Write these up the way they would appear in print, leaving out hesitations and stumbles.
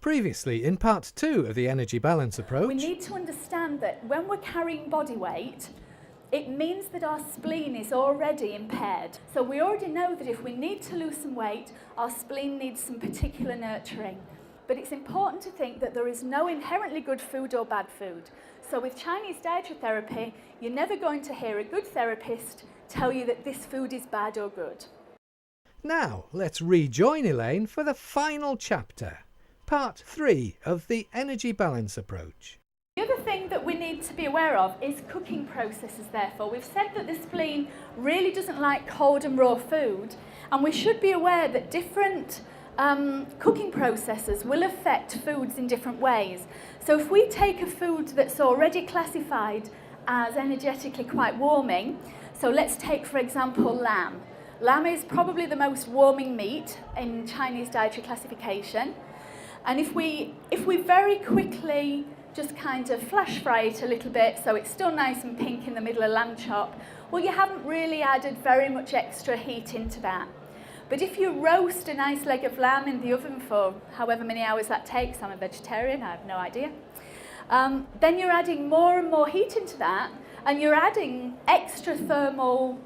Previously, in part 2 of the energy balance approach, We need to understand that when we're carrying body weight, it means that our spleen is already impaired. So we already know that if we need to lose some weight, our spleen needs some particular nurturing. But it's important to think that there is no inherently good food or bad food. So with Chinese dietary therapy, you're never going to hear a good therapist tell you that this food is bad or good. now let's rejoin Elaine for the final chapter, part 3 of the energy balance approach. The other thing that we need to be aware of is cooking processes, therefore. We've said that the spleen really doesn't like cold and raw food, and we should be aware that different cooking processes will affect foods in different ways. So if we take a food that's already classified as energetically quite warming, so let's take, for example, lamb. Lamb is probably the most warming meat in Chinese dietary classification. And if we very quickly just kind of flash fry it a little bit so it's still nice and pink in the middle of lamb chop, well, you haven't really added very much extra heat into that. But if you roast a nice leg of lamb in the oven for however many hours that takes, I'm a vegetarian, I have no idea, then you're adding more and more heat into that, and you're adding extra thermal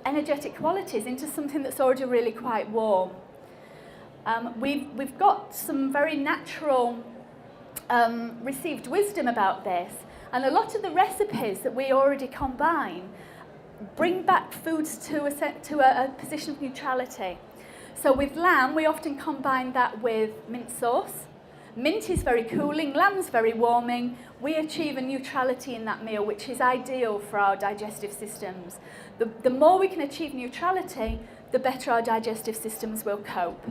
energetic qualities into something that's already really quite warm. We've got some very natural received wisdom about this, and a lot of the recipes that we already combine bring back foods to a position of neutrality. So with lamb, we often combine that with mint sauce. Mint is very cooling, lamb's very warming. We achieve a neutrality in that meal, which is ideal for our digestive systems. The more we can achieve neutrality, the better our digestive systems will cope.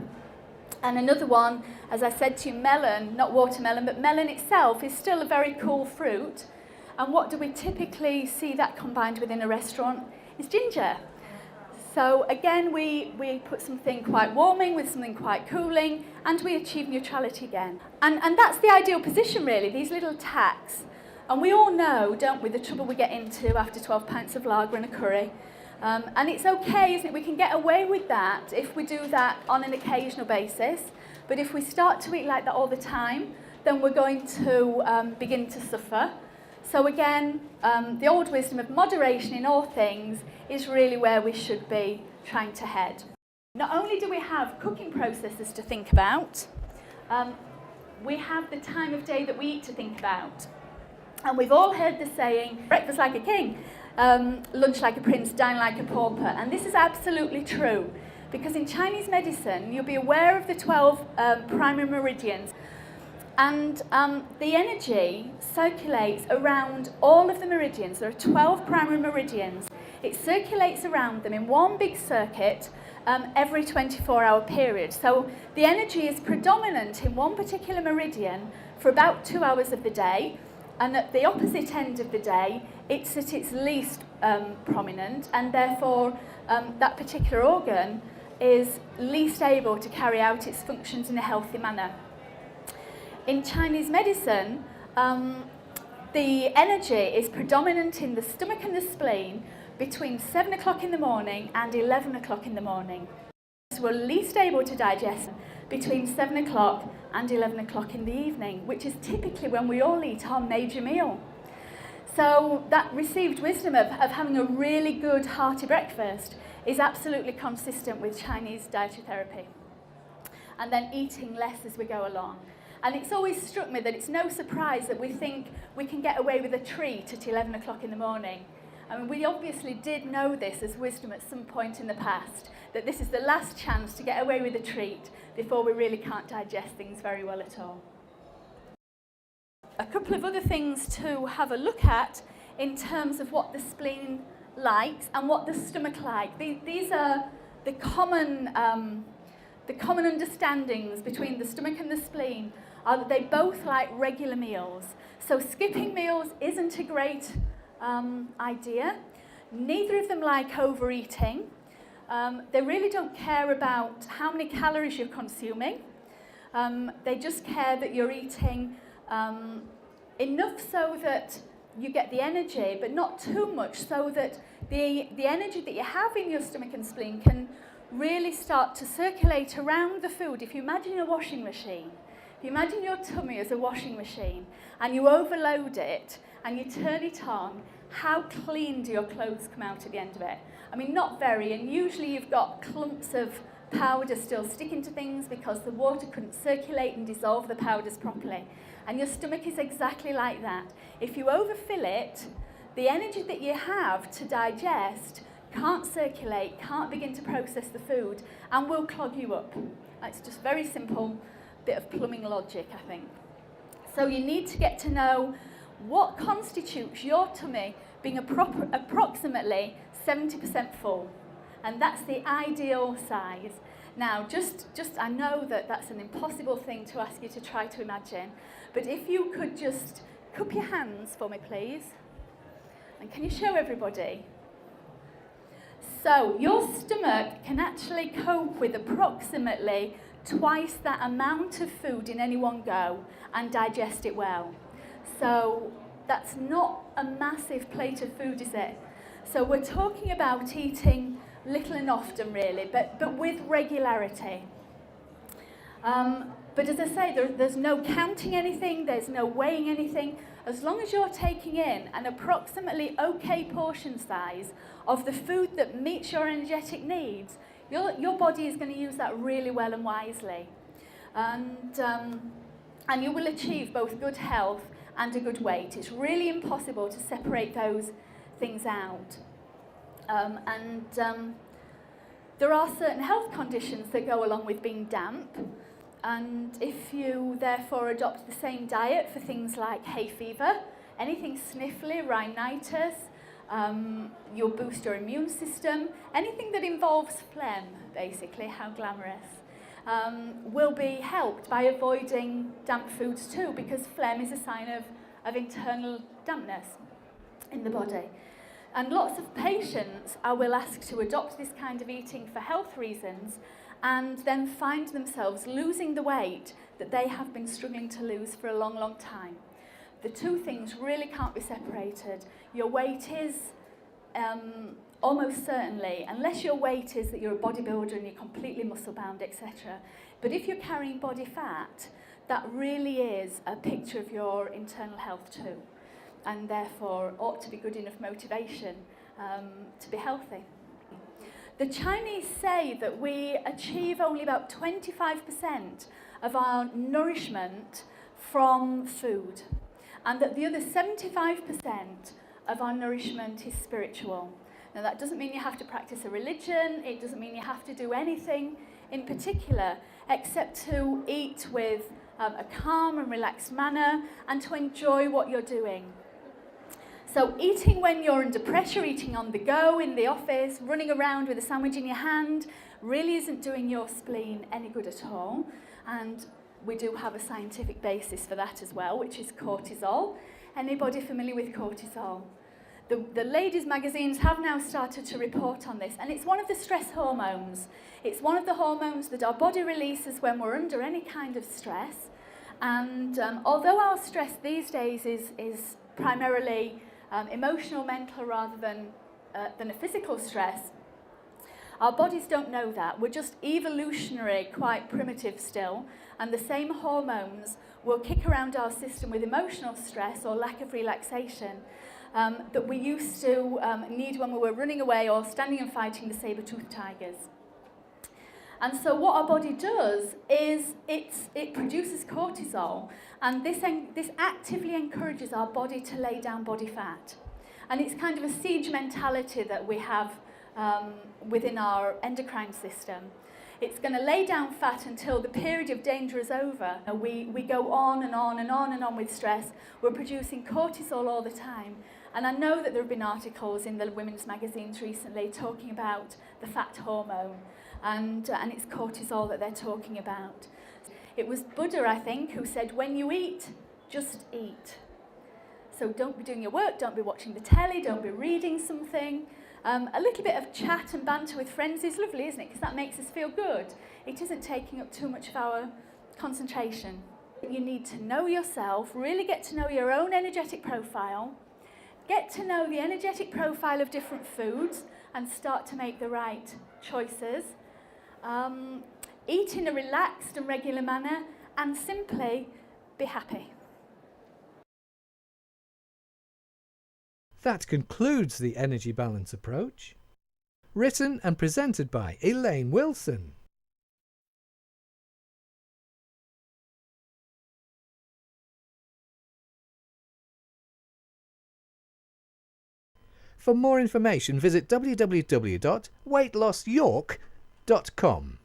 And another one, as I said to you, melon, not watermelon, but melon itself is still a very cool fruit. And what do we typically see that combined with in a restaurant? Is ginger. So again, we put something quite warming with something quite cooling, and we achieve neutrality again. And that's the ideal position, really, these little tacks. And we all know, don't we, the trouble we get into after 12 pints of lager and a curry. And it's okay, isn't it? We can get away with that if we do that on an occasional basis. But if we start to eat like that all the time, then we're going to begin to suffer. So again, the old wisdom of moderation in all things is really where we should be trying to head. Not only do we have cooking processes to think about, we have the time of day that we eat to think about. And we've all heard the saying, breakfast like a king, lunch like a prince, dine like a pauper. And this is absolutely true, because in Chinese medicine, you'll be aware of the 12 primary meridians. And the energy circulates around all of the meridians. There are 12 primary meridians. It circulates around them in one big circuit every 24-hour period. So the energy is predominant in one particular meridian for about 2 hours of the day. And at the opposite end of the day, it's at its least prominent, and therefore that particular organ is least able to carry out its functions in a healthy manner. In Chinese medicine, the energy is predominant in the stomach and the spleen between 7 o'clock in the morning and 11 o'clock in the morning. So we're least able to digest between 7 o'clock and 11 o'clock in the evening, which is typically when we all eat our major meal. So that received wisdom of having a really good hearty breakfast is absolutely consistent with Chinese dietary therapy. And then eating less as we go along. And it's always struck me that it's no surprise that we think we can get away with a treat at 11 o'clock in the morning. I mean, we obviously did know this as wisdom at some point in the past, that this is the last chance to get away with a treat before we really can't digest things very well at all. A couple of other things to have a look at in terms of what the spleen likes and what the stomach likes. These are the common understandings between the stomach and the spleen are that they both like regular meals. So skipping meals isn't a great idea. Neither of them like overeating. They really don't care about how many calories you're consuming. They just care that you're eating enough so that you get the energy, but not too much so that the energy that you have in your stomach and spleen can really start to circulate around the food. If you imagine a washing machine, If you imagine your tummy as a washing machine and you overload it and you turn it on, how clean do your clothes come out at the end of it? I mean, not very, and usually you've got clumps of powder still sticking to things because the water couldn't circulate and dissolve the powders properly. And your stomach is exactly like that. If you overfill it, the energy that you have to digest can't circulate, can't begin to process the food, and will clog you up. It's just very simple bit of plumbing logic, I think. So you need to get to know what constitutes your tummy being approximately 70% full. And that's the ideal size. Now, just I know that that's an impossible thing to ask you to try to imagine, but if you could just cup your hands for me, please. And can you show everybody? So your stomach can actually cope with approximately twice that amount of food in any one go and digest it well. So that's not a massive plate of food, is it? So we're talking about eating little and often, really, but with regularity. But as I say, there's no counting anything, there's no weighing anything. As long as you're taking in an approximately okay portion size of the food that meets your energetic needs, your body is going to use that really well and wisely. And you will achieve both good health and a good weight. It's really impossible to separate those things out. There are certain health conditions that go along with being damp, and if you therefore adopt the same diet for things like hay fever, anything sniffly, rhinitis, you'll boost your immune system, anything that involves phlegm, basically, how glamorous, will be helped by avoiding damp foods too, because phlegm is a sign of internal dampness in the body. And lots of patients I will ask to adopt this kind of eating for health reasons and then find themselves losing the weight that they have been struggling to lose for a long, long time. The two things really can't be separated. Your weight is almost certainly, unless your weight is that you're a bodybuilder and you're completely muscle-bound, etc. But if you're carrying body fat, that really is a picture of your internal health too, and therefore ought to be good enough motivation to be healthy. The Chinese say that we achieve only about 25% of our nourishment from food, and that the other 75% of our nourishment is spiritual. Now, that doesn't mean you have to practice a religion, it doesn't mean you have to do anything in particular, except to eat with a calm and relaxed manner and to enjoy what you're doing. So eating when you're under pressure, eating on the go, in the office, running around with a sandwich in your hand, really isn't doing your spleen any good at all. And we do have a scientific basis for that as well, which is cortisol. Anybody familiar with cortisol? The ladies' magazines have now started to report on this, and it's one of the stress hormones. It's one of the hormones that our body releases when we're under any kind of stress. And although our stress these days is primarily emotional, mental, rather than a physical stress, our bodies don't know that. We're just evolutionary, quite primitive still, and the same hormones will kick around our system with emotional stress or lack of relaxation that we used to need when we were running away or standing and fighting the saber-toothed tigers. And so what our body does is it produces cortisol, and this actively encourages our body to lay down body fat. And it's kind of a siege mentality that we have within our endocrine system. It's going to lay down fat until the period of danger is over. We go on and on and on and on with stress. We're producing cortisol all the time. And I know that there have been articles in the women's magazines recently talking about the fat hormone, and it's cortisol that they're talking about. It was Buddha, I think, who said, when you eat, just eat. So don't be doing your work, don't be watching the telly, don't be reading something. A little bit of chat and banter with friends is lovely, isn't it? Because that makes us feel good. It isn't taking up too much of our concentration. You need to know yourself, really get to know your own energetic profile, get to know the energetic profile of different foods and start to make the right choices. Eat in a relaxed and regular manner and simply be happy. That concludes the energy balance approach. Written and presented by Elaine Wilson. For more information, visit www.weightlossyork.com.